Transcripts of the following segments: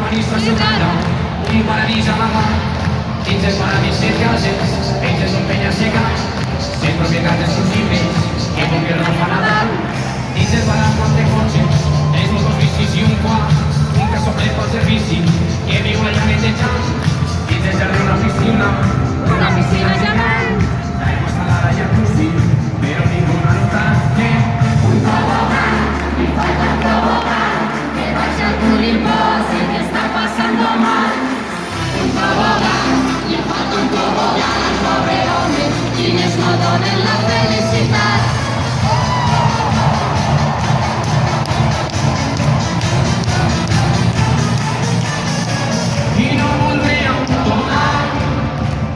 comunista soldado, un paradiso a la mar. Quince para mis casas, 20 son peñas secas, 6 propiedades sensibles, que con que ropa nadar. 15 para cuante coche, 3 motos bicis y un quad, un casoplete al servicio, que vivo allá en este chat. 15 de una piscina llamar. Traemos salada y jacuzzi, pero ninguna nota que un tobogán, y falta un tobogán, que vaya al Tulimbo, sé que está pasando mal. Un tobogán, y falta un tobogán al pobre hombre, quienes no donen la felicidad. Y no volveré a un tobogán,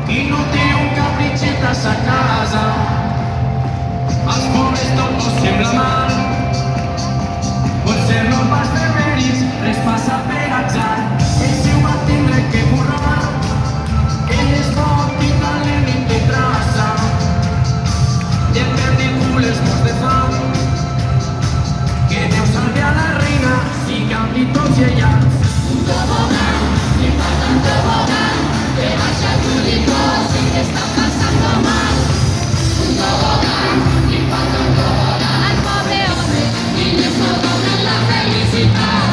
y no té un caprichetas a casa. Els pobres tot no sembla mal, potser no pas fer mèrits, res passa per atzar. El seu va tindre que currar, ell és bon i talent i té traça, i hem perdut cules morts de fam. Que Déu salve a la reina, siguem-li tots lleials. Un tobogán, li falta un tobogán, que vaya al Tulimbo, sí que está pasando mal. Un tobogán, li falta un tobogán al pobre hombre, quienes no donen la felicidad.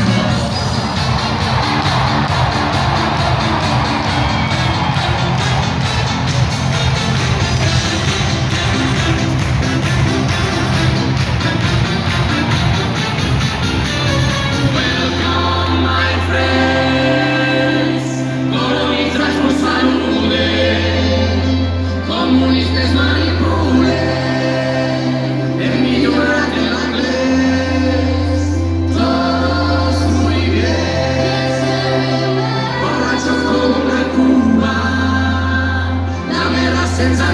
Welcome, my friends, colonistas nos saluden, comunistas manipulen, el millonario el inglés, todos muy bien, borrachos como una Cuba, la guerra senza